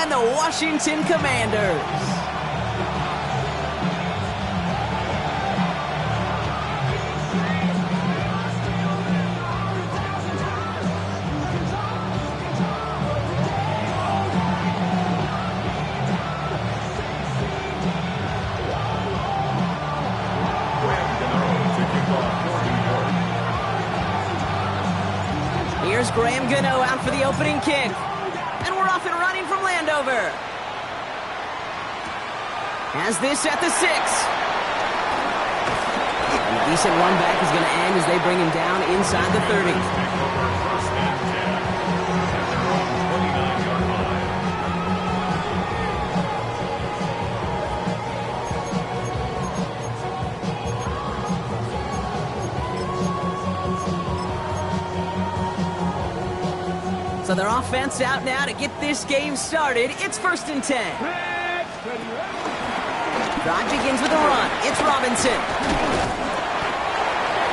and the Washington Commanders. Here's Graham Gano out for the opening kick. And we're off and running from Landover. Has this at the 6. And a decent run back is going to end as they bring him down inside the 30. So their offense out now to get this game started. It's 1st and 10. Drive begins with a run. It's Robinson.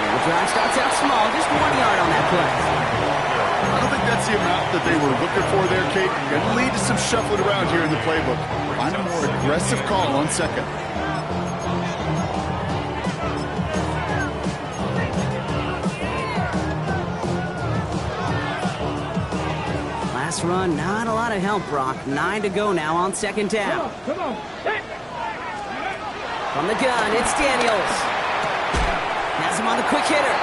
And the drive starts out small, just 1 yard on that play. I don't think that's the amount that they were looking for there, Kate. Going to lead to some shuffling around here in the playbook. Find a more aggressive call on 2nd. Last run, not a lot of help, Brock. 9 to go now on 2nd down. Come on. From the gun, it's Daniels. Has him on the quick hitter.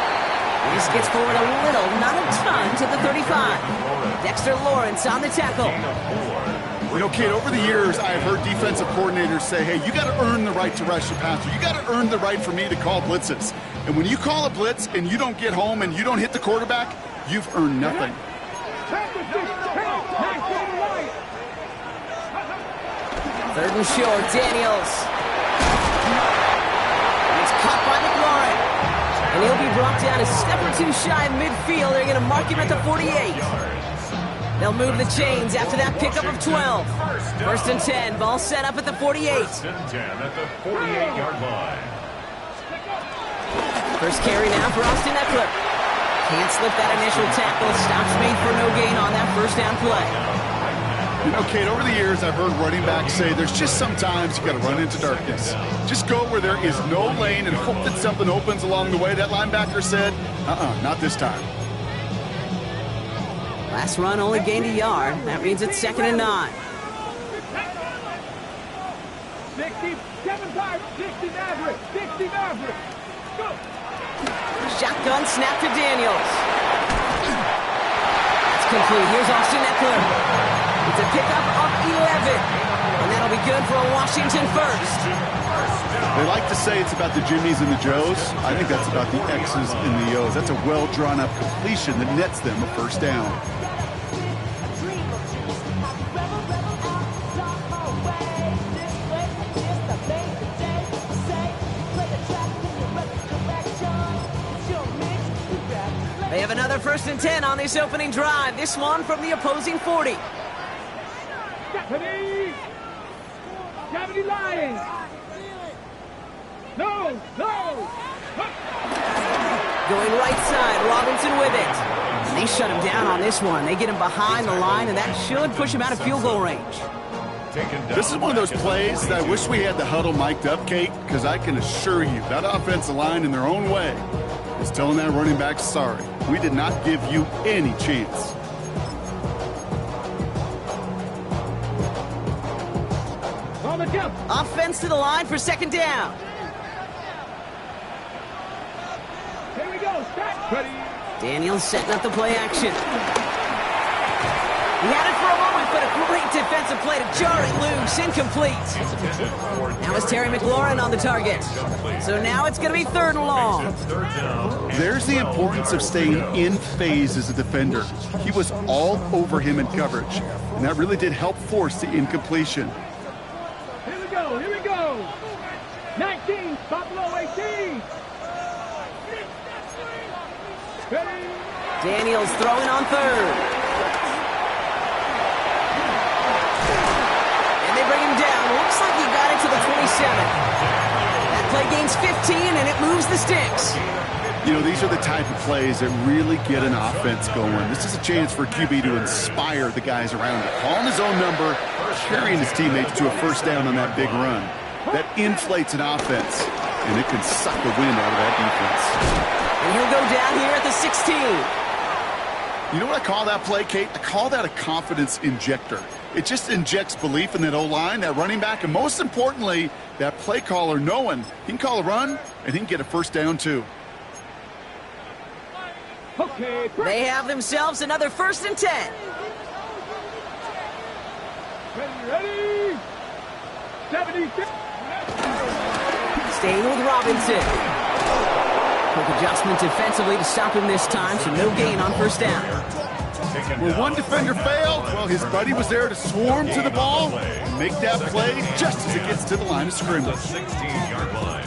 This gets forward a little, not a ton, to the 35. Dexter Lawrence on the tackle. You know, Kate, over the years, I've heard defensive coordinators say, hey, you got to earn the right to rush the passer. You got to earn the right for me to call blitzes. And when you call a blitz and you don't get home and you don't hit the quarterback, you've earned nothing. 3rd and short, Daniels. And it's caught by McLaurin. And he'll be brought down a step or 2 shy of midfield. They're going to mark him at the 48. They'll move the chains after that pickup of 12. 1st and 10, ball set up at the 48. 1st and 10 at the 48-yard line. First carry now for Austin Eckler. Can't slip that initial tackle. Stops made for no gain on that 1st down play. You know, Kate, over the years, I've heard running backs say there's just sometimes you got to run into darkness. Just go where there is no lane and hope that something opens along the way. That linebacker said, not this time. Last run only gained a yard. That means it's 2nd and 9. 67 times, 60 Maverick, 60 Maverick. Go. Shotgun snap to Daniels. That's complete. Here's Austin Eckler. It's a pickup of 11. And that'll be good for a Washington 1st. They like to say it's about the Jimmies and the Joes. I think that's about the X's and the O's. That's a well-drawn-up completion that nets them a 1st down. They have another 1st and 10 on this opening drive. This one from the opposing 40. Gravity Lions. No. Going right side, Robinson with it. They shut him down on this one. They get him behind the line, and that should push him out of field goal range. This is one of those plays that I wish we had the huddle mic'd up, Kate, because I can assure you that offensive line in their own way is telling that running back, sorry, we did not give you any chance. Offense to the line for 2nd down. Here we go. Start. Ready. Daniels setting up the play action. He had it for a moment, but a great defensive play to jar it loose. Incomplete. Now it's Terry McLaurin on the target. So now it's going to be 3rd and long. There's the importance of staying in phase as a defender. He was all over him in coverage, and that really did help force the incompletion. Here we go. 19, Buffalo 18. Ready. Daniels throwing on 3rd. And they bring him down. Looks like he got it to the 27. That play gains 15, and it moves the sticks. You know, these are the type of plays that really get an offense going. This is a chance for QB to inspire the guys around him. Calling his own number, carrying his teammates to a first down on that big run. That inflates an offense, and it can suck the wind out of that defense. And he'll go down here at the 16. You know what I call that play, Kate? I call that a confidence injector. It just injects belief in that O-line, that running back, and most importantly, that play caller knowing he can call a run and he can get a first down too. Okay, They have themselves another 1st and 10. ready? 76. Staying with Robinson. Quick adjustment defensively to stop him this time, so no gain on first down. Where one defender failed, well, his buddy was there to swarm to the ball and make that play just as it gets to the line of scrimmage. 16-yard line.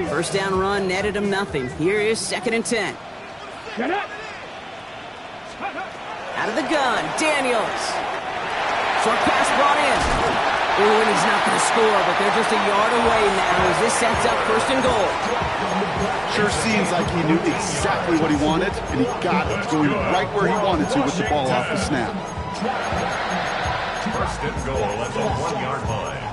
First down run netted him nothing. Here is 2nd and 10. Get up. Out of the gun, Daniels. Short pass brought in. Ooh, and he's not going to score, but they're just a yard away now as this sets up 1st and goal. Sure seems like he knew exactly what he wanted, and he got it, going right where he wanted to with the ball off the snap. 1st and goal at the 1-yard line.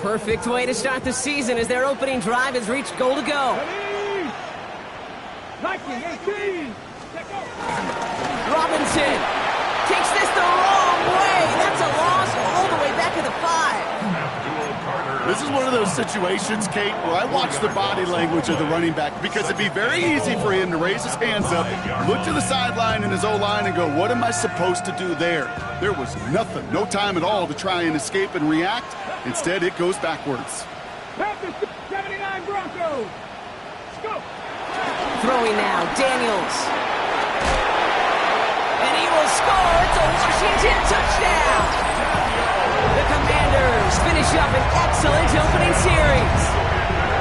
Perfect way to start the season as their opening drive has reached goal to go. Ready? Viking 18. Robinson takes this the wrong way. That's a loss all the way back to the 5. This is one of those situations, Kate, where I watch the body language of the running back because it'd be very easy for him to raise his hands up, look to the sideline in his O-line and go, what am I supposed to do there? There was nothing, no time at all to try and escape and react. Instead, it goes backwards. Panthers 79 Broncos. Go. Throwing now, Daniels. And he will score. It's a Washington touchdown. The Commanders finish up an excellent opening series.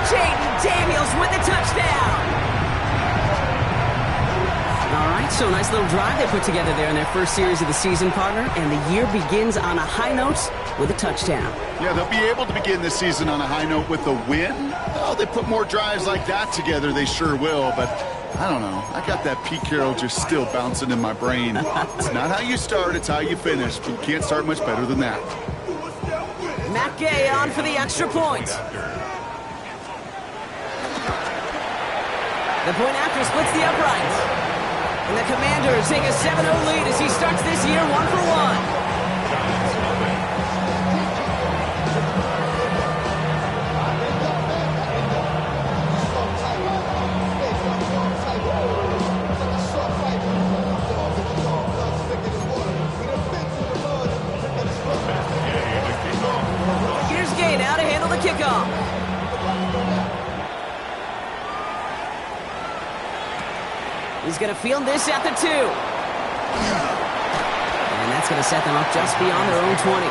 Jaden Daniels with the touchdown. All right, so a nice little drive they put together there in their first series of the season, partner, and the year begins on a high note with a touchdown. Yeah, they'll be able to begin this season on a high note with a win. Oh, they put more drives like that together, they sure will, but I don't know. I got that Pete Carroll just still bouncing in my brain. It's not how you start, it's how you finish. You can't start much better than that. Matt Gay on for the extra point. The point after splits the uprights. And the Commanders take a 7-0 lead as he starts this year 1-for-1. Here's Gay now to handle the kickoff. He's going to field this at the 2. And that's going to set them up just beyond their own 20.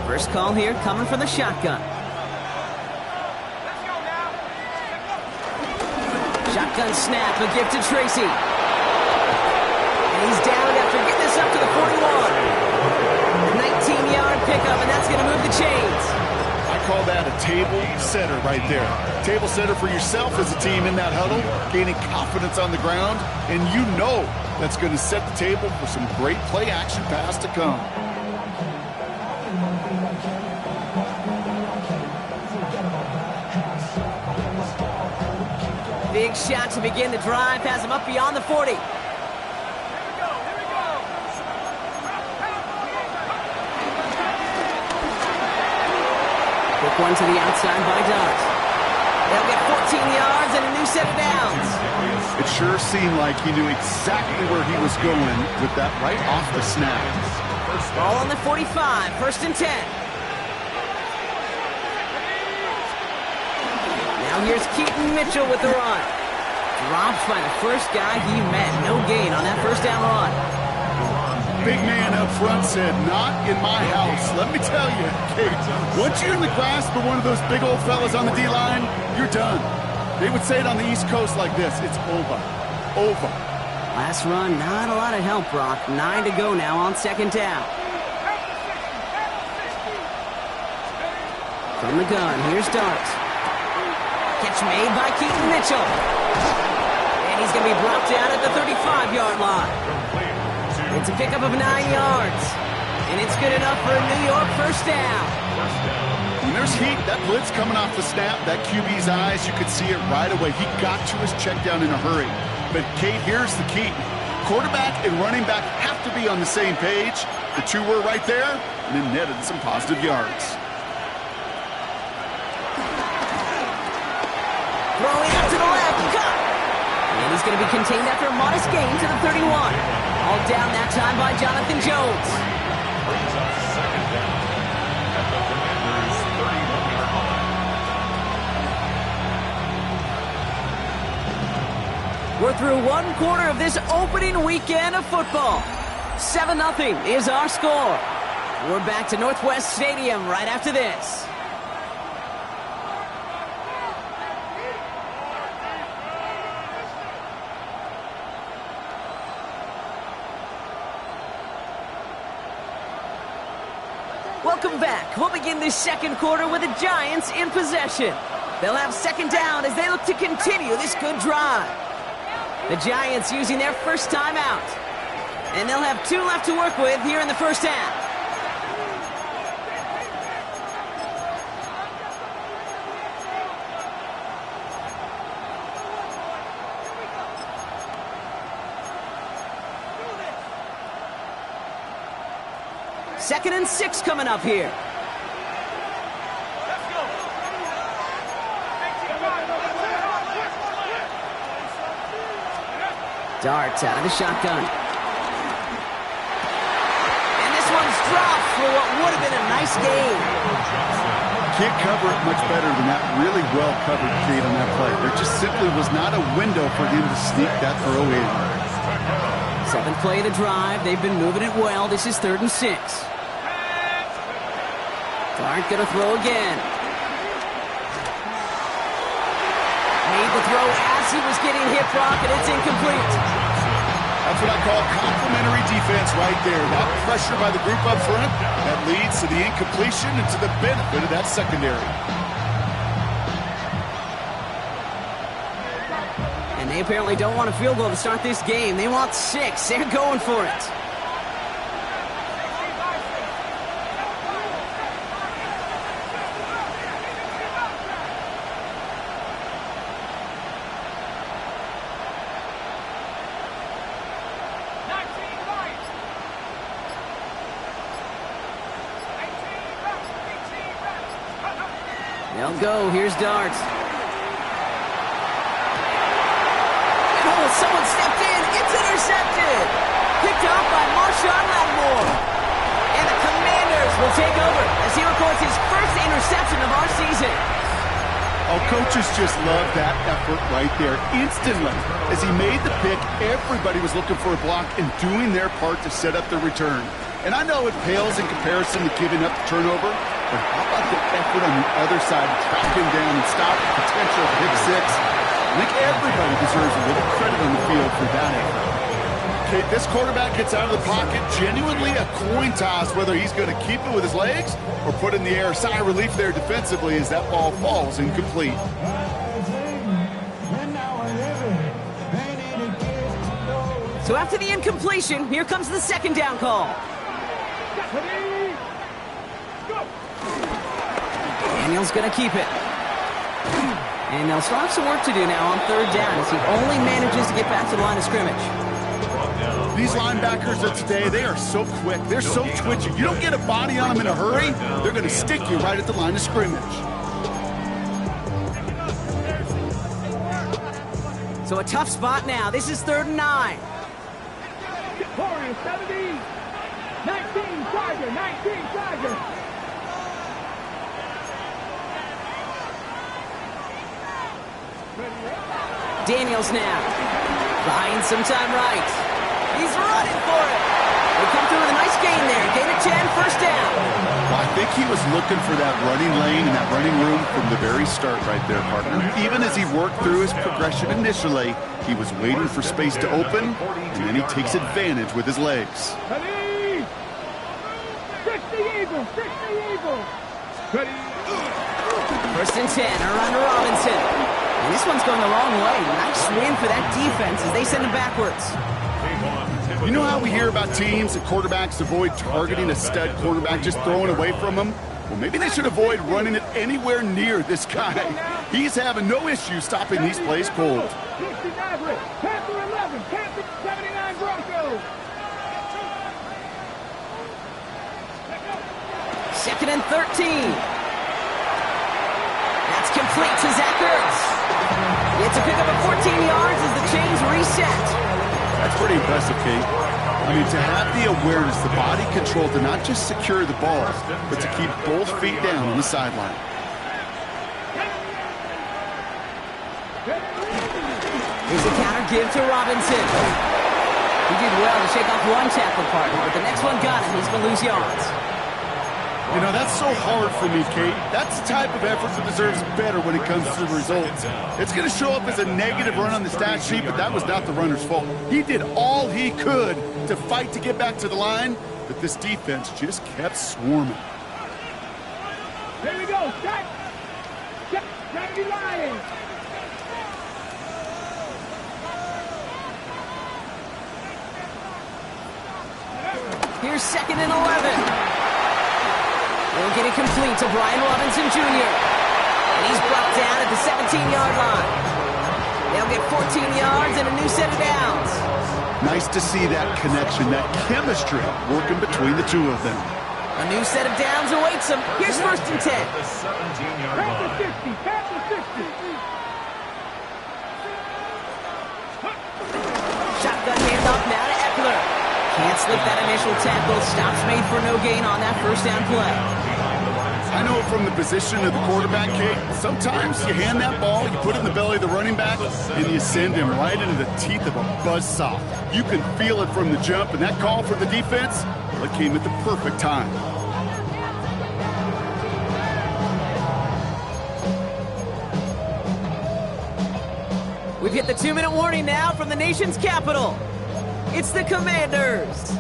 First call here coming from the shotgun. Shotgun snap, a gift to Tracy. And he's down after getting this up to the 41. 19-yard pickup, and that's going to move the chains. I call that a table setter right there. Table setter for yourself as a team in that huddle, gaining confidence on the ground, and you know that's going to set the table for some great play-action pass to come. Big shot to begin the drive, has him up beyond the 40. Quick one to the outside by Dart. They'll get 14 yards and a new set of downs. It sure seemed like he knew exactly where he was going with that right off the snap. Ball on the 45, 1st and 10. Now here's Keaton Mitchell with the run. Drops by the first guy he met. No gain on that first down run. Big man up front said, not in my house. Let me tell you, Kate, once you're in the grasp of one of those big old fellas on the D-line, you're done. They would say it on the East Coast like this, it's over. Over. Last run, not a lot of help, Brock. 9 to go now on 2nd down. From the gun, here's Dart. Catch made by Keaton Mitchell. And he's going to be brought down at the 35-yard line. It's a pickup of 9 yards. And it's good enough for a New York first down. When there's heat, that blitz coming off the snap, that QB's eyes, you could see it right away. He got to his check down in a hurry. But, Kate, here's the key. Quarterback and running back have to be on the same page. The two were right there, and it netted some positive yards. Throwing out to the left. Cut! And he's going to be contained after a modest gain to the 31. All down that time by Jonathan Jones. Brings up 2nd down at the Commanders' 31-yard line. We're through one quarter of this opening weekend of football. 7-0 is our score. We're back to Northwest Stadium right after this. Welcome back. We'll begin this second quarter with the Giants in possession. They'll have 2nd down as they look to continue this good drive. The Giants using their first time out. And they'll have 2 left to work with here in the first half. Second and 6 coming up here. Darts out of the shotgun. And this one's dropped for what would have been a nice gain. Can't cover it much better than that really well-covered Kate on that play. There just simply was not a window for him to sneak that throw in. 7th play of the drive. They've been moving it well. This is 3rd and 6. Dart gonna throw again. Made the throw as he was getting hit, Brock, and it's incomplete. That's what I call complementary defense right there. That pressure by the group up front, that leads to the incompletion and to the benefit of that secondary. And they apparently don't want a field goal to start this game. They want 6. They're going for it. They'll go. Here's Dart. Oh, someone stepped in. It's intercepted. Picked up by Marshawn Lattimore. And the Commanders will take over as he records his first interception of our season. Oh, coaches just love that effort right there. Instantly, as he made the pick, everybody was looking for a block and doing their part to set up the return. And I know it pales in comparison to giving up the turnover, but how about the effort on the other side to track him down and stop the potential pick 6? I think everybody deserves a little credit on the field for that effort. Okay, this quarterback gets out of the pocket, genuinely a coin toss whether he's going to keep it with his legs or put it in the air. Sigh of relief there defensively as that ball falls incomplete. So after the incompletion, here comes the 2nd down call. Daniel's going to keep it. And they'll still have some work to do now on 3rd down as he only manages to get back to the line of scrimmage. These linebackers of today, they are so quick. They're so twitchy. You don't get a body on them in a hurry, they're going to stick you right at the line of scrimmage. So a tough spot now. This is 3rd and 9. Victoria 70. 19 Tiger. 19 Tiger. Daniels now. Buying some time right. He's running for it. They come through with a nice gain there. Gain of 10, first down. Well, I think he was looking for that running lane and that running room from the very start right there, partner. Even as he worked through his progression initially, he was waiting for space to open, and then he takes advantage with his legs. Ready. 60 Eagle. 60 Eagle. Ready. First and 10, around to Robinson. And this one's going the wrong way. Nice win for that defense as they send him backwards. You know how we hear about teams and quarterbacks avoid targeting a stud quarterback, just throwing away from him? Well, maybe they should avoid running it anywhere near this guy. He's having no issue stopping these plays cold. 60 Maverick. Panther 11. Panther 79 Broncos. 2nd and 13. That's complete to Zach Ertz. It's a pickup of 14 yards as the chains reset. That's pretty impressive, Kate. I mean, to have the awareness, the body control to not just secure the ball, but to keep both feet down on the sideline. Here's a counter give to Robinson. He did well to shake off one tackle partner, but the next one got him. He's going to lose yards. You know, that's so hard for me, Kate. That's the type of effort that deserves better when it comes to the results. It's going to show up as a negative run on the stat sheet, but that was not the runner's fault. He did all he could to fight to get back to the line, but this defense just kept swarming. Here we go. Shot. Gravity line. Here's 2nd and 11. They'll get it complete to Brian Robinson Jr. And he's brought down at the 17-yard line. They'll get 14 yards and a new set of downs. Nice to see that connection, that chemistry working between the two of them. A new set of downs awaits them. Here's 1st and 10. Panther 50. Panther 50. Shotgun handoff now to Eckler. Can't slip that initial tackle. Stops made for no gain on that first down play. I know from the position of the quarterback, Kate, sometimes you hand that ball, you put it in the belly of the running back, and you send him right into the teeth of a buzzsaw. You can feel it from the jump, and that call from the defense, well, it came at the perfect time. We've hit the 2-minute warning now from the nation's capital. It's the Commanders.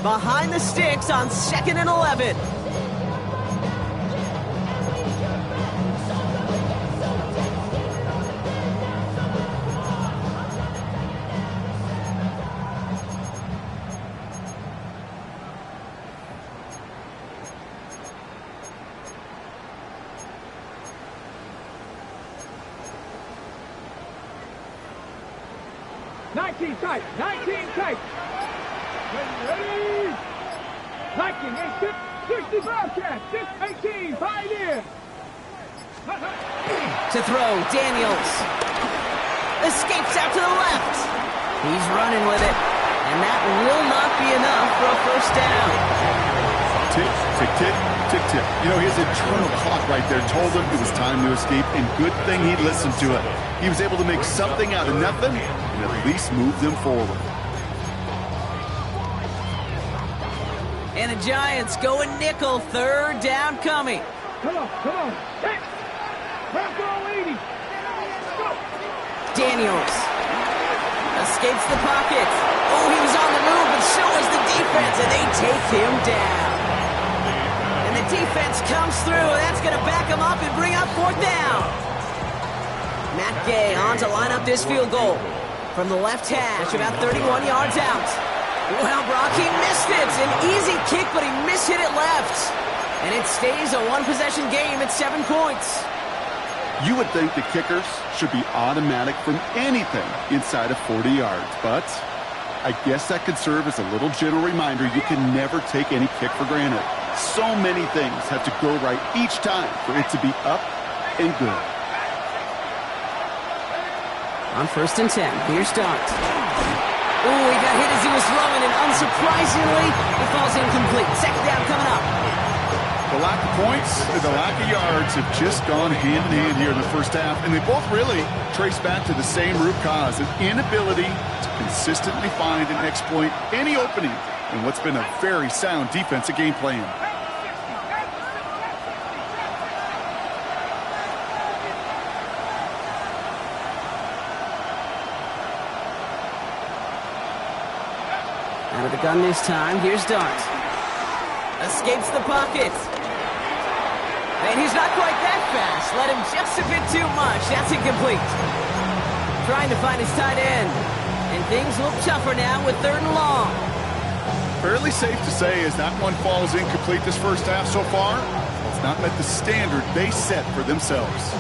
Behind the sticks on 2nd and 11. Tight. 19 tight. Ready. Liking 60 Bobcat. 18 Pioneer. To throw, Daniels. Escapes out to the left. He's running with it. And that will not be enough for a first down. Tick, tick, tick, tick, tick. You know, his internal clock right there told him it was time to escape, and good thing he listened to it. He was able to make something out of nothing and at least move them forward. And the Giants going nickel, 3rd down coming. Come on. Hey. Bronco 80. Go. Daniels escapes the pocket. Oh, he was on the move, but so was the defense, and they take him down. And the defense comes through, and that's going to back him up and bring up 4th down. Matt Gay on to line up this field goal from the left hash, about 31 yards out. Well, Brock, he missed it. An easy kick, but he mishit it left. And it stays a one-possession game at 7 points. You would think the kickers should be automatic from anything inside of 40 yards, but I guess that could serve as a little gentle reminder you can never take any kick for granted. So many things have to go right each time for it to be up and good. On 1st and 10, here's Dart. Ooh, he got hit as he was throwing, and unsurprisingly, it falls incomplete. Second down coming up. The lack of points and the lack of yards have just gone hand in hand here in the first half, and they both really trace back to the same root cause, an inability to consistently find and exploit any opening in what's been a very sound defensive game plan. Out of the gun this time, here's Dart. Escapes the pocket. And he's not quite that fast. Let him just a bit too much. That's incomplete. Trying to find his tight end. And things look tougher now with 3rd and long. Fairly safe to say as that one falls incomplete this first half so far, it's not met the standard they set for themselves.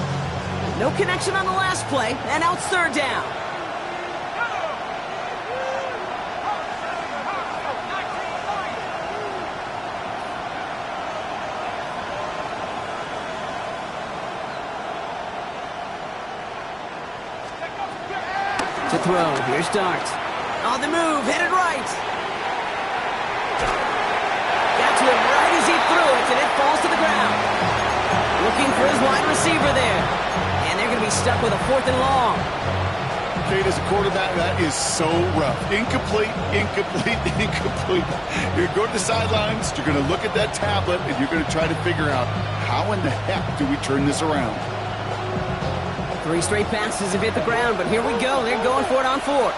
No connection on the last play, and now it's 3rd down. To throw, here's Dart. On the move, headed right. Got to him right as he threw it, and it falls to the ground. Looking for his wide receiver there. And they're going to be stuck with a 4th and long. Kate, as a quarterback, that is so rough. Incomplete, incomplete, incomplete. You're going to the sidelines, you're going to look at that tablet, and you're going to try to figure out how in the heck do we turn this around. 3 straight passes have hit the ground, but here we go. They're going for it on 4th.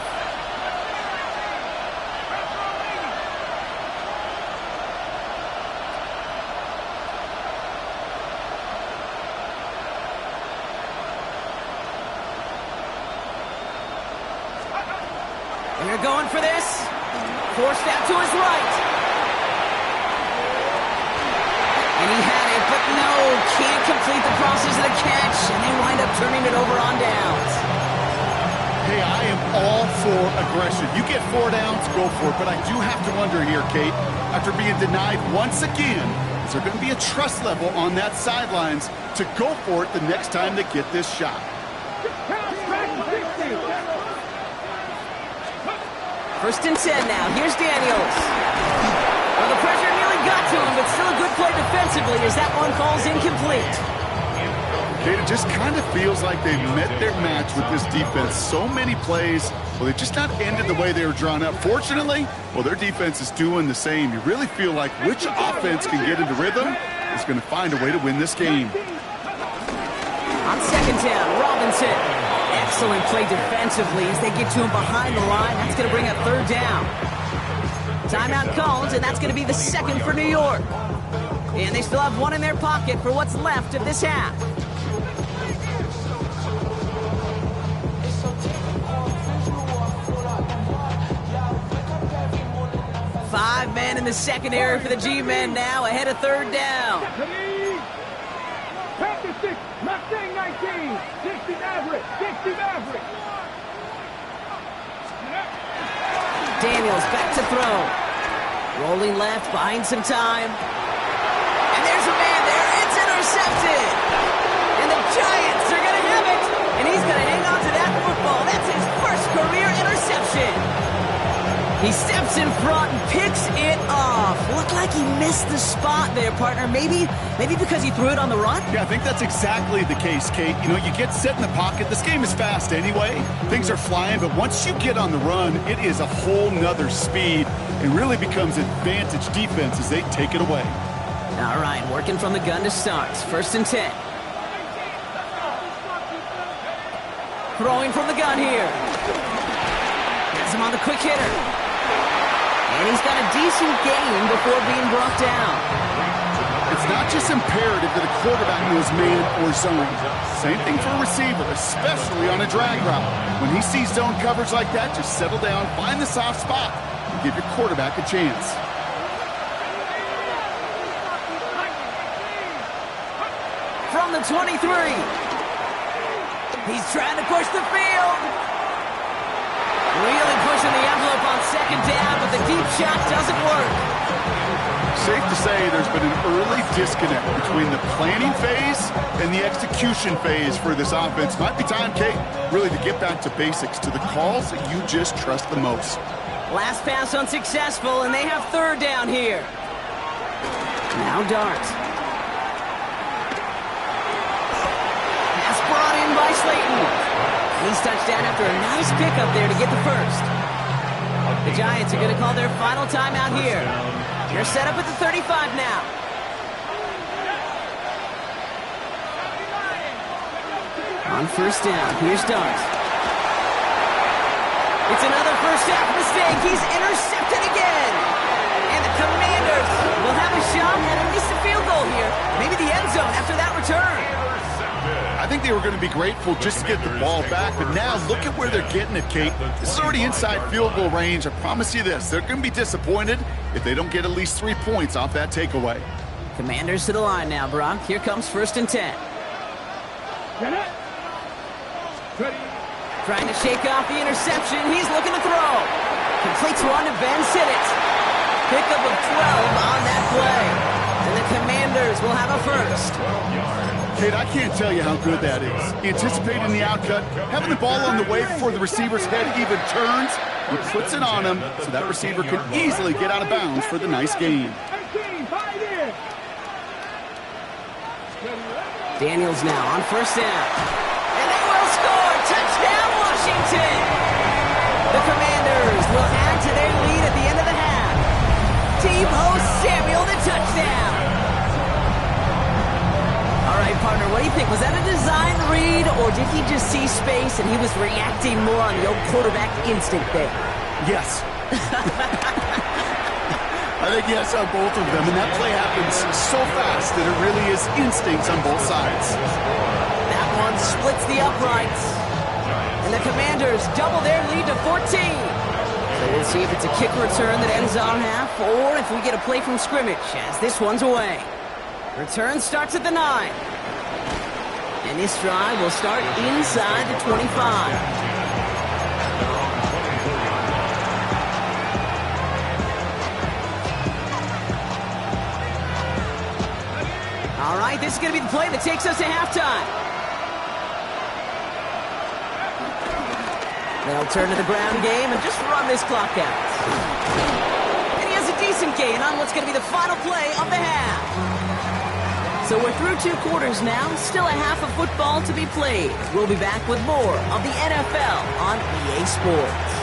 And they're going for this. Forced out to his right. And he had it, but no, can't complete the process of the catch, and they wind up turning it over on downs. Hey, I am all for aggression. You get 4 downs, go for it. But I do have to wonder here, Kate, after being denied once again, is there going to be a trust level on that sidelines to go for it the next time they get this shot? First and 10 now. Here's Daniels. Well, the pressure nearly got to him, but still a good play defensively as that one falls incomplete. Kate, it just kind of feels like they've met their match with this defense. So many plays, well, they've just not ended the way they were drawn up. Fortunately, well, their defense is doing the same. You really feel like which offense can get into rhythm is going to find a way to win this game. On 2nd down, Robinson. Excellent play defensively as they get to him behind the line. That's going to bring up 3rd down. Timeout called, and that's going to be the 2nd for New York. And they still have 1 in their pocket for what's left of this half. 5 men in the secondary for the G-men now ahead of 3rd down. Packers 6, Mustang 19, 60 Maverick, 60 Maverick. Daniels back to throw. Rolling left, buying some time. And there's a man there. It's intercepted. And the Giants are going to have it. And he's going to hang on to that football. That's his first career interception. He steps in front and picks it off. Looked like he missed the spot there, partner. Maybe because he threw it on the run? Yeah, I think that's exactly the case, Kate. You know, you get set in the pocket. This game is fast anyway. Things are flying, but once you get on the run, it is a whole nother speed and really becomes advantage defense as they take it away. All right, working from the gun to start. 1st and 10. Throwing from the gun here. Has him on the quick hitter. And he's got a decent gain before being brought down. It's not just imperative that a quarterback knows man or zone. Same thing for a receiver, especially on a drag route. When he sees zone coverage like that, just settle down, find the soft spot, and give your quarterback a chance. From the 23. He's trying to push the field. Really pushing the envelope on 2nd down, but the deep shot doesn't work. Safe to say there's been an early disconnect between the planning phase and the execution phase for this offense. Might be time, Kate, really to get back to basics, to the calls that you just trust the most. Last pass unsuccessful, and they have third down here. Now Dart. Pass brought in by Slayton. He's touchdown after a nice pickup there to get the first. The Giants are going to call their final timeout here. They're set up at the 35 now. On first down, here's Dart. It's another first half mistake. He's intercepted again. And the Commanders will have a shot at least a field goal here. Maybe the end zone after that return. I think they were going to be grateful just to get the ball back, but now look at where they're getting it, Kate. This is already inside field goal range. I promise you this, they're going to be disappointed if they don't get at least 3 points off that takeaway. Commanders to the line now, Brock. Here comes first and 10. Trying to shake off the interception. He's looking to throw. Completes one to Ben Sinnott. Pickup of 12 on that play. And the Commanders will have a first. Kate, I can't tell you how good that is. Anticipating the outcut, having the ball on the way before the receiver's head even turns, he puts it on him so that receiver can easily get out of bounds for the nice gain. Daniels now on first down. And they will score! Touchdown, Washington! The Commanders will add to their lead at the end of the half. Tebow Samuel, the touchdown! All right, partner, what do you think? Was that a design read, or did he just see space and he was reacting more on the old quarterback instinct there? Yes. I think yes on both of them, and that play happens so fast that it really is instincts on both sides. That one splits the uprights. And the Commanders double their lead to 14. So we'll see if it's a kick return that ends our half, or if we get a play from scrimmage as this one's away. Return starts at the 9. And this drive will start inside the 25. All right, this is going to be the play that takes us to halftime. They'll turn to the ground game and just run this clock out. And he has a decent gain on what's going to be the final play of the half. So we're through 2 quarters now, still a half of football to be played. We'll be back with more of the NFL on EA Sports.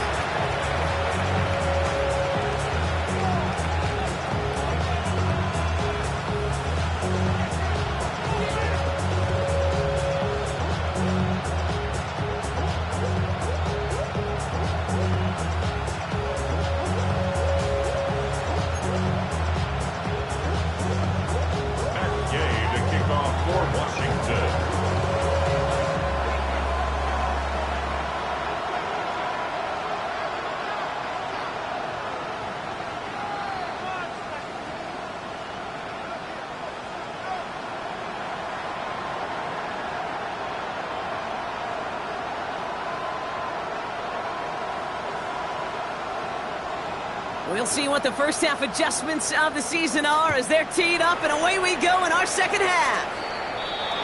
We'll see what the first half adjustments of the season are as they're teed up, and away we go in our second half.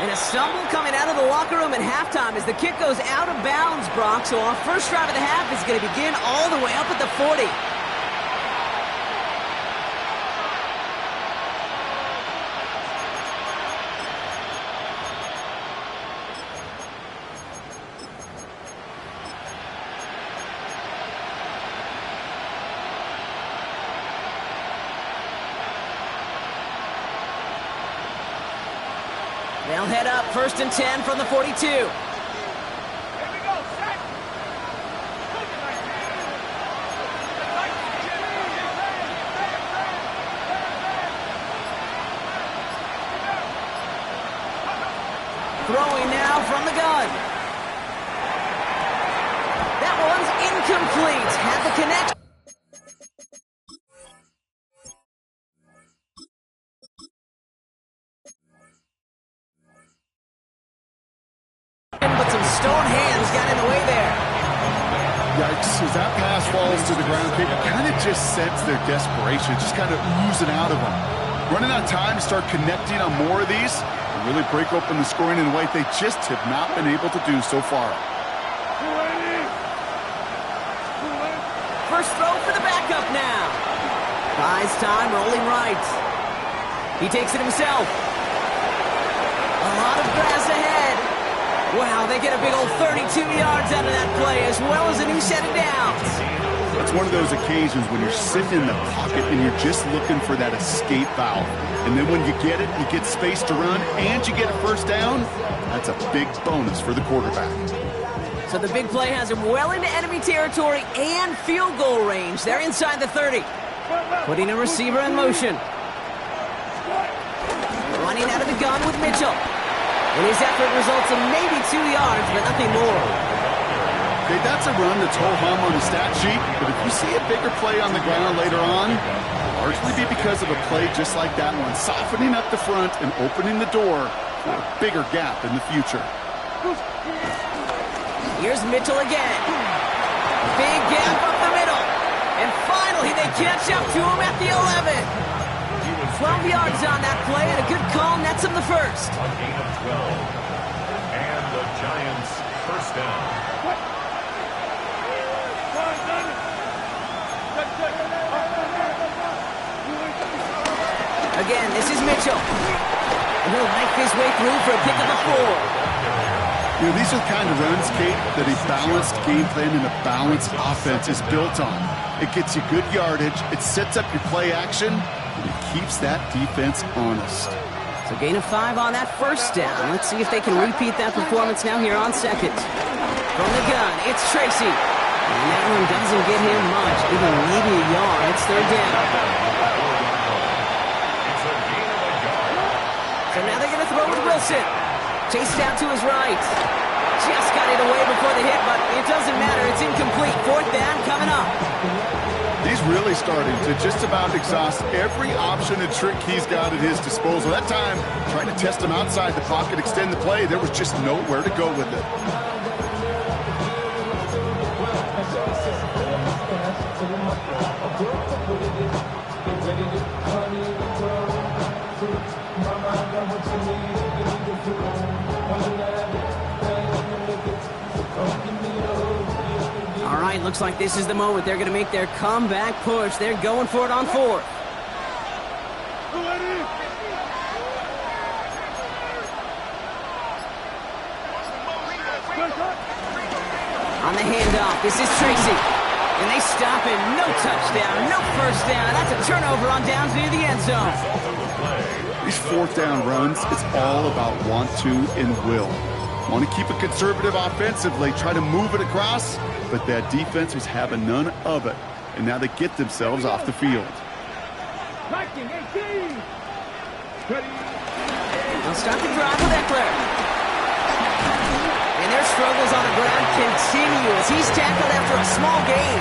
And a stumble coming out of the locker room at halftime as the kick goes out of bounds, Brock. So our first drive of the half is going to begin all the way up at the 40. They'll head up first and 10 from the 42. Here we go, set. Throwing now from the gun. That one's incomplete. Had the connection. But some stone hands got in the way there. Yikes. as that pass falls to the ground, you kind of just sense their desperation, just kind of oozing out of them. Running out of time to start connecting on more of these and really break open the scoring in a way they just have not been able to do so far. First throw for the backup now. Buys time, rolling right. He takes it himself. A lot of grass ahead. Wow, they get a big old 32 yards out of that play, as well as a new set of downs. It's one of those occasions when you're sitting in the pocket and you're just looking for that escape valve. And then when you get it, you get space to run, and you get a first down, that's a big bonus for the quarterback. So the big play has him well into enemy territory and field goal range. They're inside the 30. Putting a receiver in motion. Running out of the gun with Mitchell. And his effort results in maybe 2 yards, but nothing more. Okay, that's a run that's ho-hum on the stat sheet, but if you see a bigger play on the ground later on, it'll largely be because of a play just like that one, softening up the front and opening the door for a bigger gap in the future. Here's Mitchell again. Big gap up the middle. And finally, they catch up to him at the 11. 12 yards on that play, and a good call nets him the first. A gain of 12. And the Giants first down. Again, this is Mitchell. And he'll make his way through for a pick of the 4. You know, these are the kind of runs, Kate, that a balanced game plan and a balanced offense is built on. It gets you good yardage, it sets up your play action, and it keeps that defense honest. So gain of 5 on that first down. Let's see if they can repeat that performance now here on second. From the gun, it's Tracy. And that one doesn't get him much, even maybe a yard. It's third down. So now they're going to throw with Wilson. Chased out to his right. Just got it away before the hit, but it doesn't matter. It's incomplete. Fourth down coming up. He's really starting to just about exhaust every option and trick he's got at his disposal. That time, trying to test him outside the pocket, extend the play, there was just nowhere to go with it. All right, looks like this is the moment. They're going to make their comeback push. They're going for it on 4th. On the handoff, this is Tracy. And they stop him. No touchdown, no first down. That's a turnover on downs near the end zone. These fourth down runs, it's all about want to and will. Want to keep it conservative offensively, try to move it across, but that defense was having none of it. And now they get themselves off the field. They'll start the drive with Eckler. And their struggles on the ground continue as he's tackled after a small gain.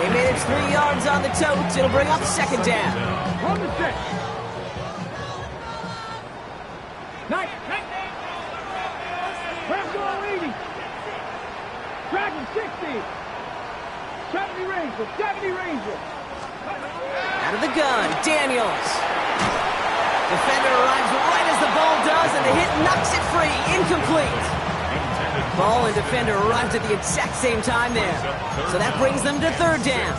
They managed 3 yards on the totes. It'll bring up second down. On the set. Nice. Rams going 80. Dragon 60. 70 Ranger. 70 Ranger. Out of the gun, Daniels. Defender arrives right as the ball does, and the hit knocks it free. Incomplete. Ball and defender arrived at the exact same time there. So that brings them to third down.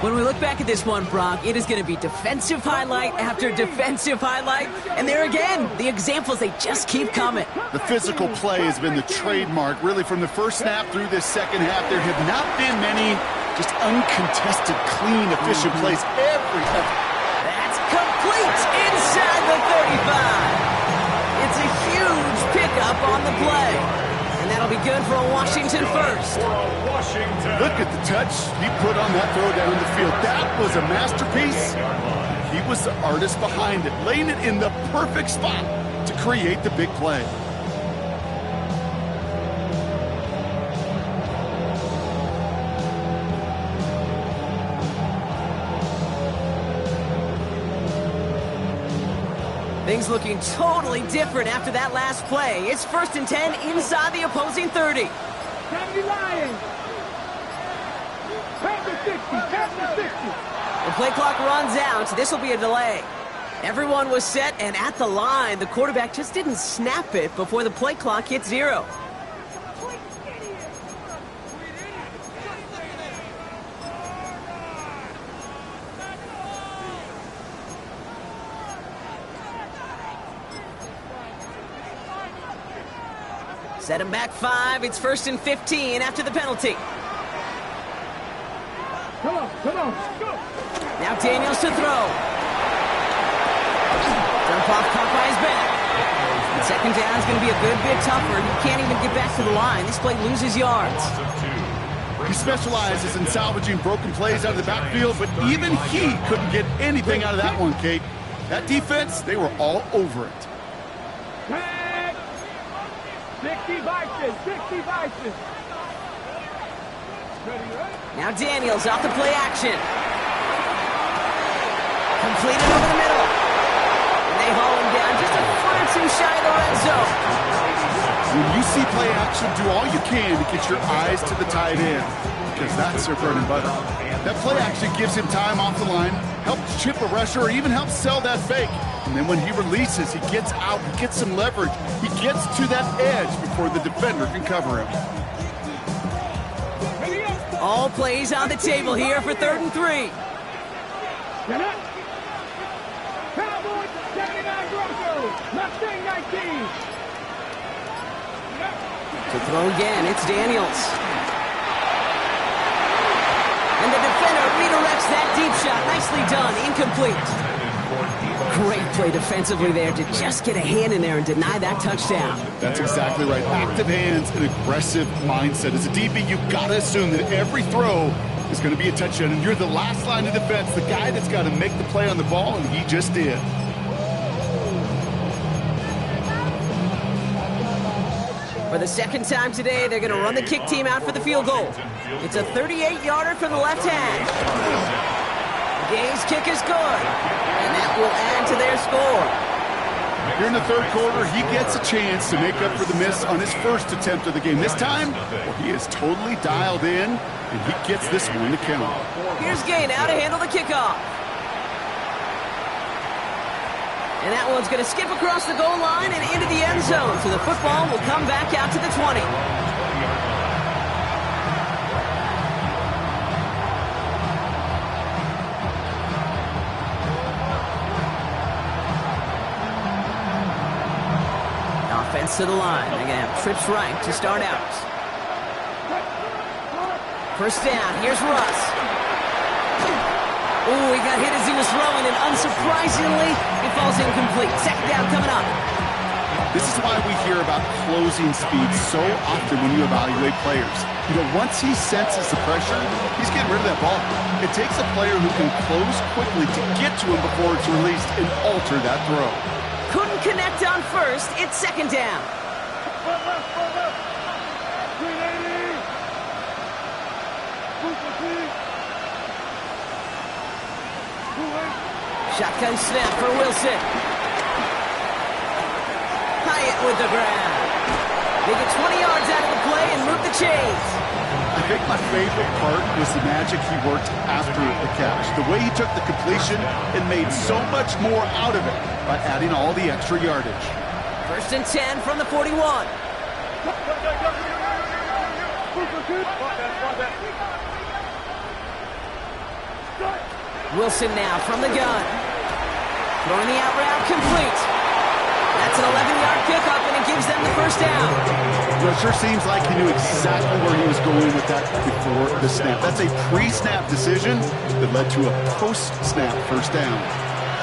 When we look back at this one, Brock, it is going to be defensive highlight after defensive highlight. And there again, the examples, they just keep coming. The physical play has been the trademark, really, from the first snap through this second half. There have not been many just uncontested, clean, efficient plays. That's complete inside the 35. It's a huge pickup on the play. And that'll be good for a Washington first. Look at the touch he put on that throw down the field. That was a masterpiece. He was the artist behind it, laying it in the perfect spot to create the big play. Things looking totally different after that last play. It's 1st and 10 inside the opposing 30. 70 Lions. Panther 60. Panther 60. The play clock runs out. This will be a delay. Everyone was set and at the line. The quarterback just didn't snap it before the play clock hit 0. Set him back 5. It's 1st and 15 after the penalty. Come on, go. Now Daniels to throw. Dump off caught by his back. And second down is going to be a good bit tougher. He can't even get back to the line. This play loses yards. He specializes in salvaging broken plays out of the backfield, but even he couldn't get anything out of that one, Kate. That defense, they were all over it. Tag. 60 Vices. 60 Vices. Ready, right? Now Daniels off the play action. Completed over the middle. And they haul him down just a foot or two shy of the red zone. When you see play action, do all you can to get your eyes to the tight end, because that's their bread and butter. That play action gives him time off the line, helps chip a rusher, or even helps sell that fake. And then when he releases, he gets out, he gets some leverage. He gets to that edge before the defender can cover him. All plays on the table here for 3rd and 3. Get up. Cowboys 79 Broncos. Mustang 19. To throw again, it's Daniels. And the defender redirects that deep shot. Nicely done. Incomplete. Great play defensively there to just get a hand in there and deny that touchdown. That's exactly right. Active hands and aggressive mindset. As a DB, you've got to assume that every throw is going to be a touchdown, and you're the last line of defense, the guy that's got to make the play on the ball, and he just did. For the second time today, they're going to run the kick team out for the field goal. It's a 38-yarder from the left hash. Gay's kick is good, and that will add to their score. Here in the 3rd quarter, he gets a chance to make up for the miss on his first attempt of the game. This time, he is totally dialed in, and he gets this one to count. Here's Gay now to handle the kickoff. And that one's going to skip across the goal line and into the end zone, so the football will come back out to the 20. Offense to the line. They're going to have trips right to start out. First down. Here's Russ. Ooh, he got hit as he was throwing, and unsurprisingly, it falls incomplete. Second down coming up. This is why we hear about closing speed so often when you evaluate players. You know, once he senses the pressure, he's getting rid of that ball. It takes a player who can close quickly to get to him before it's released and alter that throw. Couldn't connect on first. It's second down. Shotgun snap for Wilson. Hyatt with the grab. They get 20 yards out of the play and move the chains. I think my favorite part was the magic he worked after the catch. The way he took the completion and made so much more out of it by adding all the extra yardage. 1st and 10 from the 41. Wilson now from the gun. Throwing the out route complete. That's an 11-yard pickup, and it gives them the first down. Well, it sure seems like he knew exactly where he was going with that before the snap. That's a pre-snap decision that led to a post-snap first down.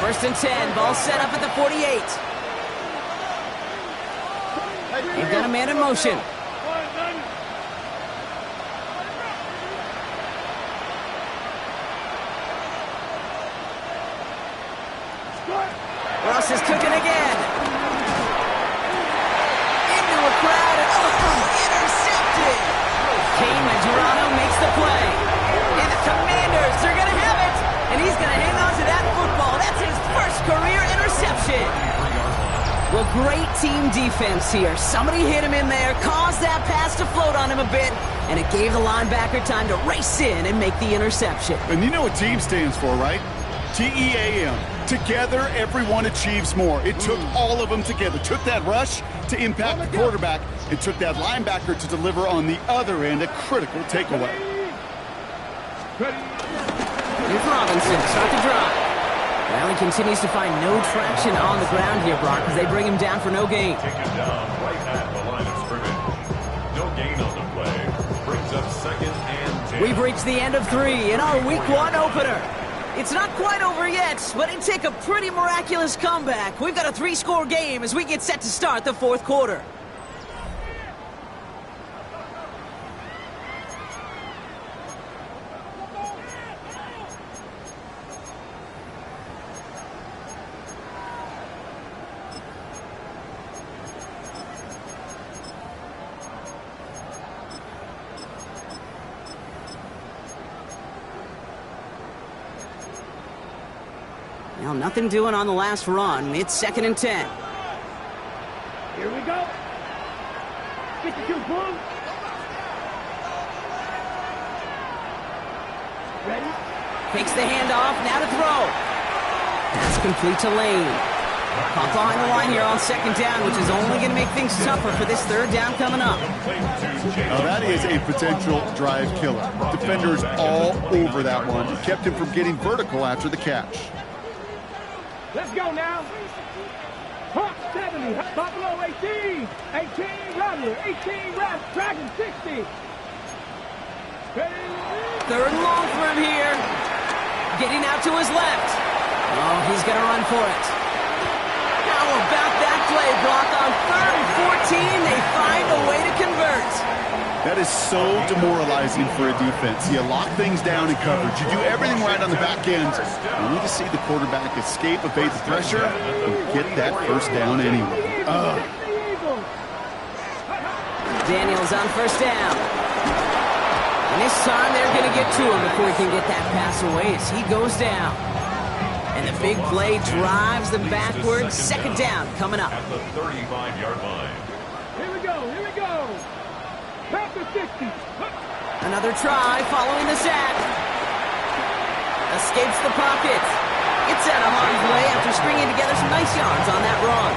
1st and 10, ball set up at the 48. They've got a man in motion. Russ is cooking again. Into a crowd and intercepted. Kane Majorano makes the play. And the Commanders are going to have it. And he's going to hang on to that football. That's his first career interception. Will Well, great team defense here. Somebody hit him in there, caused that pass to float on him a bit, and it gave the linebacker time to race in and make the interception. And you know what team stands for, right? T-E-A-M. Together, everyone achieves more. It took all of them together. Took that rush to impact the quarterback. It took that linebacker to deliver on the other end a critical takeaway. Here's Robinson, start the drive. Well, he continues to find no traction on the ground here, Brock, as they bring him down for no gain. Taken down right at the line of scrimmage. No gain on the play. Brings up 2nd and 10. We've reached the end of 3 in our Week 1 opener. It's not quite over yet, but it'd take a pretty miraculous comeback. We've got a 3-score game as we get set to start the 4th quarter. Well, nothing doing on the last run. It's 2nd and 10. Here we go. 52 boom. Ready? Takes the handoff, now to throw. Pass complete to Lane. Caught behind the line here on 2nd down, which is only going to make things tougher for this 3rd down coming up. Now that is a potential drive killer. Defenders all over that one. Kept him from getting vertical after the catch. Let's go now. Hawk 70, Buffalo 18, 18 Rattler, 18 Dragon 60. Ready? 3rd and long for him here. Getting out to his left. Oh, he's going to run for it. How about that play, Brock? On 3rd and 14, they find a way to convert. That is so demoralizing for a defense. You lock things down in coverage. You do everything right on the back end. You need to see the quarterback escape, evade the pressure, and get that 1st down anyway. Daniels on 1st down. And this time they're going to get to him before he can get that pass away as he goes down. And the big play drives them backwards. 2nd down coming up. At the 35-yard line. Here we go, here we go. Back to 60. Another try following the sack. Escapes the pocket. Gets out of harm's way after stringing together some nice yards on that run.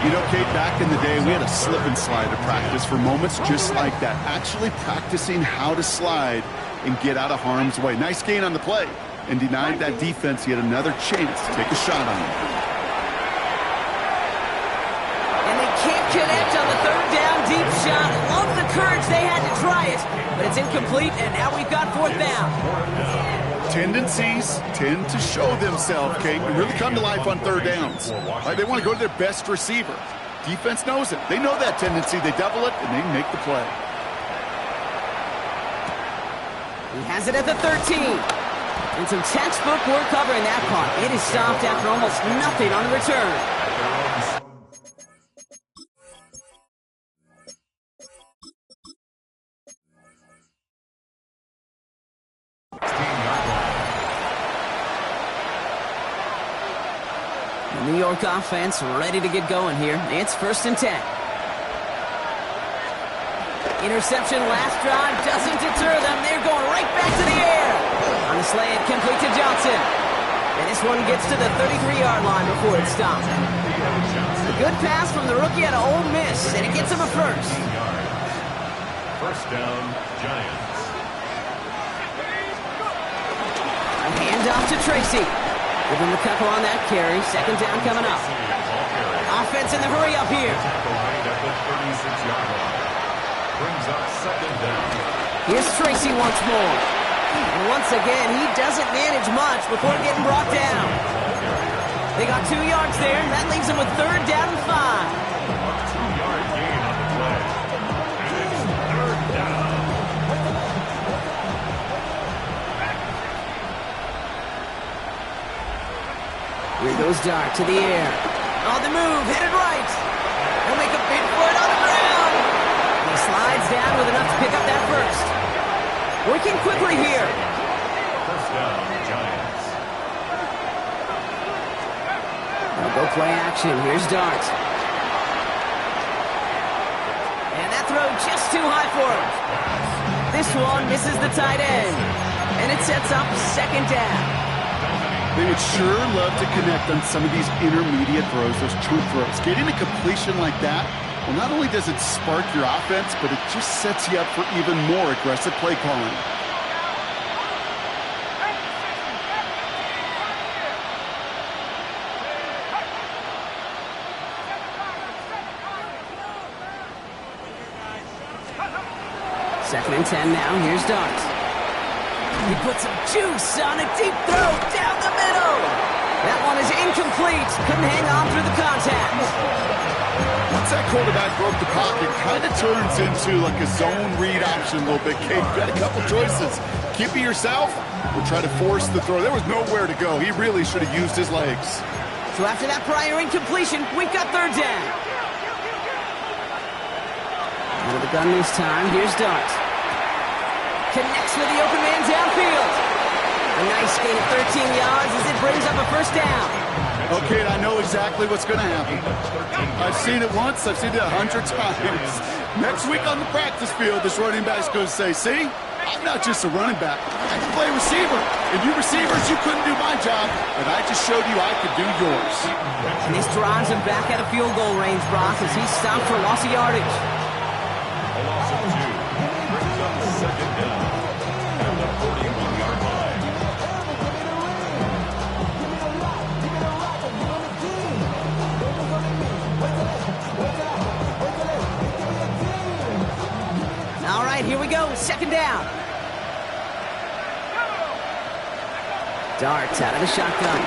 You know, Kate, back in the day, we had a slip and slide to practice for moments just like that. Actually practicing how to slide and get out of harm's way. Nice gain on the play, and denied that defense yet another chance to take a shot on him. And they can't connect on the 3rd down deep shot. Love the courage they had to try it, but it's incomplete, and now we've got 4th down. Tendencies tend to show themselves, Kate, and really come to life on 3rd downs. Like they want to go to their best receiver. Defense knows it. They know that tendency. They double it, and they make the play. He has it at the 13. And some textbook work covering that punt. It is stopped after almost nothing on the return. The New York offense ready to get going here. It's 1st and 10. Interception last drive doesn't deter them. They're going right back to the air. On the slant, complete to Johnson. And this one gets to the 33-yard line before it's stopped. A good pass from the rookie out of Ole Miss, and it gets him a 1st. 1st down, Giants. A handoff to Tracy. Give him a couple on that carry. 2nd down coming up. Offense in the hurry up here. Right at the 36-yard line. Brings up 2nd down. Here's Tracy once more. And once again, he doesn't manage much before getting brought down. They got 2 yards there, and that leaves them with 3rd down and 5. 2-yard gain on the play. And it's 3rd down. Here goes Dart to the air. On the move, headed right. He'll make a big for it on the ground. And he slides down with enough to pick up that 1st. Working quickly here. 1st down, Giants. They'll go play action. Here's Dart. And that throw just too high for him. This one misses the tight end. And it sets up second down. They would sure love to connect on some of these intermediate throws, those chunk throws. Getting a completion like that, well, not only does it spark your offense, but it just sets you up for even more aggressive play calling. Second and 10 now. Here's Dart. He puts some juice on a deep throw down the middle. That one is incomplete. Couldn't hang on through the contact. Once that quarterback broke the pocket, kind of turns into like a zone read option a little bit. Kate, you got a couple choices. Keep it yourself or try to force the throw. There was nowhere to go. He really should have used his legs. So after that prior incompletion, we've got third down. Out of the gun this time. Here's Dart. Connects with the open man downfield. A nice gain of 13 yards as it brings up a first down. Okay, I know exactly what's going to happen. I've seen it once. I've seen it 100 times. Next week on the practice field, this running back's going to say, see, I'm not just a running back. I can play receiver. And you receivers, you couldn't do my job, and I just showed you I could do yours. And this drives him back out of field goal range, Brock, as he's stopped for loss of yardage. A loss of 2 brings up second down at the 41-yard line. All right, here we go. Second down. Dart out of the shotgun.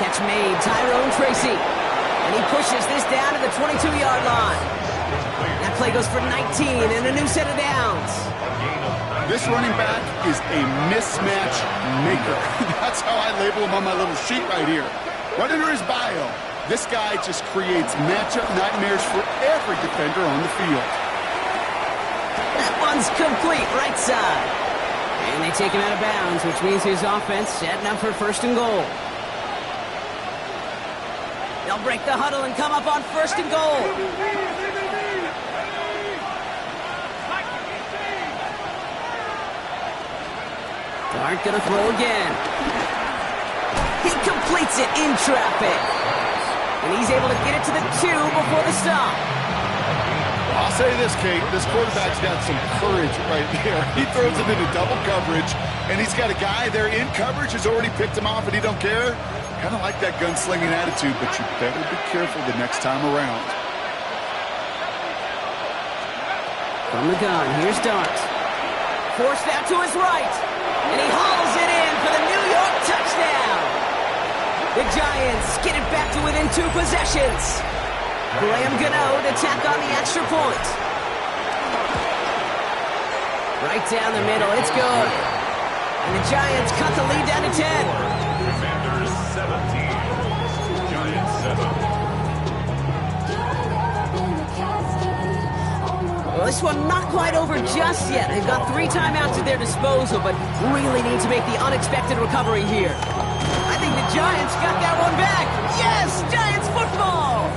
Catch made. Tyrone Tracy. And he pushes this down to the 22-yard line. That play goes for 19 and a new set of downs. This running back is a mismatch maker. That's how I label him on my little sheet right here. Right under his bio, this guy just creates matchup nightmares for every defender on the field. That one's complete, right side. And they take him out of bounds, which means his offense setting up for first and goal. They'll break the huddle and come up on first and goal. Dart gonna throw again. He completes it in traffic. And he's able to get it to the 2 before the stop. I'll say this, Kate, this quarterback's got some courage right there. He throws it into double coverage, and he's got a guy there in coverage who's already picked him off, and he don't care. Kind of like that gunslinging attitude, but you better be careful the next time around. From the gun, here's Dart. Forced out to his right, and he hauls it in for the New York touchdown. The Giants get it back to within 2 possessions. Graham Gano to tack on the extra point. Right down the middle, it's good. And the Giants cut the lead down to 10. Commanders 17, Giants 7. Well, this one not quite over just yet. They've got 3 timeouts at their disposal, but really need to make the unexpected recovery here. I think the Giants got that one back. Yes, Giants football!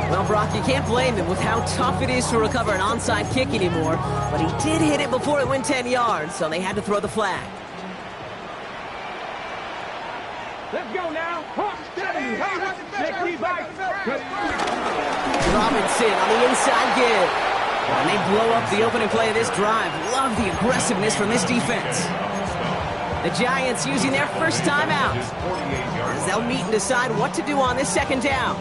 Well, Brock, you can't blame him with how tough it is to recover an onside kick anymore, but he did hit it before it went 10 yards, so they had to throw the flag. Let's go now. Robinson on the inside give. And they blow up the opening play of this drive. Love the aggressiveness from this defense. The Giants using their first timeout, as they'll meet and decide what to do on this second down.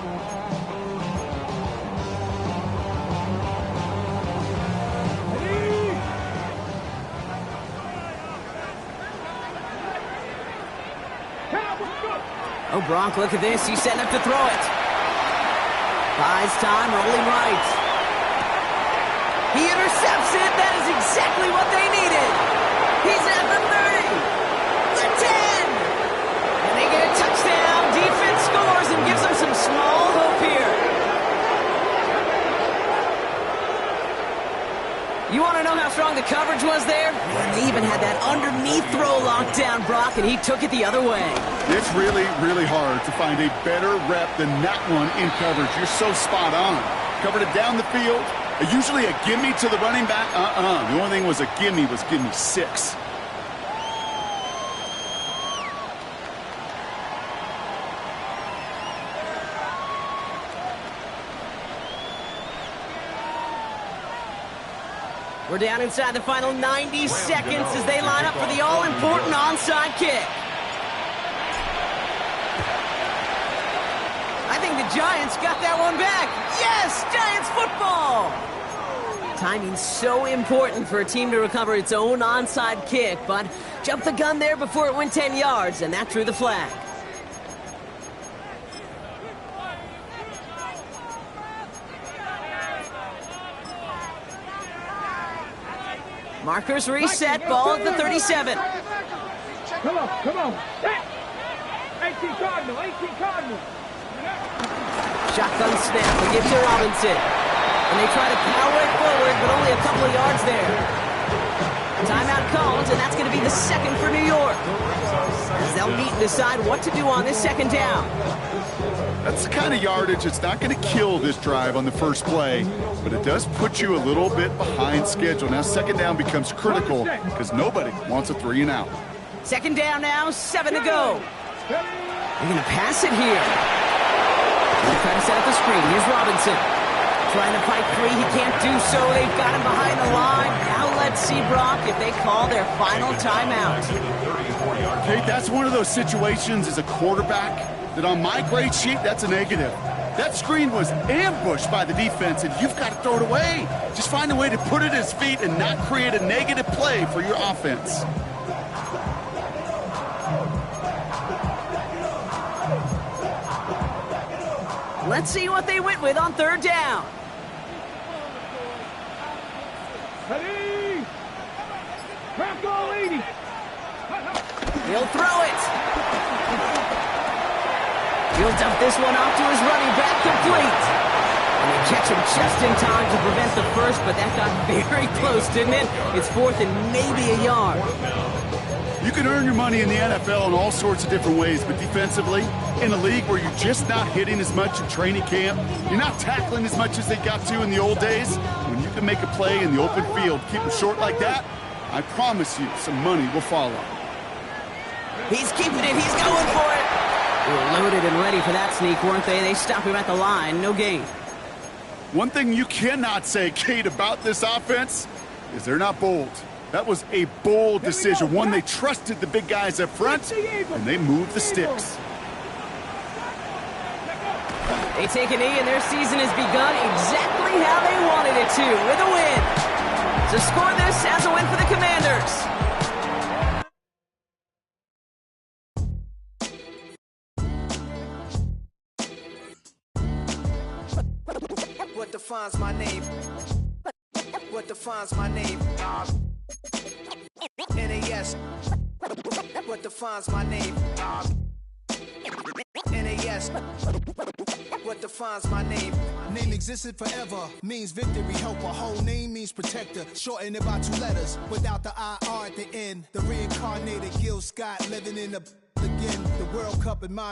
Oh, Brock, look at this. He's setting up to throw it. Buys time, rolling right. He intercepts it. That is exactly what they needed. He's at the 30, the 10. And they get a touchdown. Defense scores and gives them some small hope here. You want to know how strong the coverage was there. And they even had that underneath throw locked down, Brock, and he took it the other way. It's really, really hard to find a better rep than that one in coverage. You're so spot on. Covered it down the field. Usually a gimme to the running back. The only thing was a gimme 6. We're down inside the final 90 seconds as they line up for the all-important onside kick. I think the Giants got that one back. Yes, Giants football! Timing's so important for a team to recover its own onside kick, but jumped the gun there before it went 10 yards, and that drew the flag. Markers reset, ball at the 37. Come on. 18 Cardinal. Shotgun snap, they give to Robinson. And they try to power it forward, but only a couple of yards there. Timeout called, and that's going to be the second for New York. As they'll meet and decide what to do on this second down. That's the kind of yardage that's not going to kill this drive on the first play, but it does put you a little bit behind schedule. Now second down becomes critical because nobody wants a 3 and out. Second down now, 7 to go. They're going to pass it here. They're trying to set up the screen. Here's Robinson. Trying to fight free. He can't do so. They've got him behind the line. Now let's see, Brock, if they call their final timeout. Okay, that's one of those situations as a quarterback that on my grade sheet, that's a negative. That screen was ambushed by the defense, and you've got to throw it away. Just find a way to put it at his feet and not create a negative play for your offense. Let's see what they went with on third down. Ready? Bronco 80. He'll throw it. He'll dump this one off to his running back, complete. And they catch him just in time to prevent the first, but that got very close, didn't it? It's fourth and maybe a yard. You can earn your money in the NFL in all sorts of different ways, but defensively, in a league where you're just not hitting as much in training camp, you're not tackling as much as they got to in the old days, when you can make a play in the open field, keep them short like that, I promise you some money will follow. He's keeping it. He's going for it. They were loaded and ready for that sneak, weren't they? They stop him at the line. No gain. One thing you cannot say, Kate, about this offense is they're not bold. That was a bold decision, one they trusted the big guys up front, and they moved the sticks. They take a knee, and their season has begun exactly how they wanted it to, with a win. So score this as a win for the Commanders. What defines my name? What defines my name? NAS. What defines my name? NAS. What defines my name? Name existed forever, means victory, helper. Whole name means protector. Shorten it by 2 letters, without the IR at the end. The reincarnated Gil Scott living in the again. The World Cup in my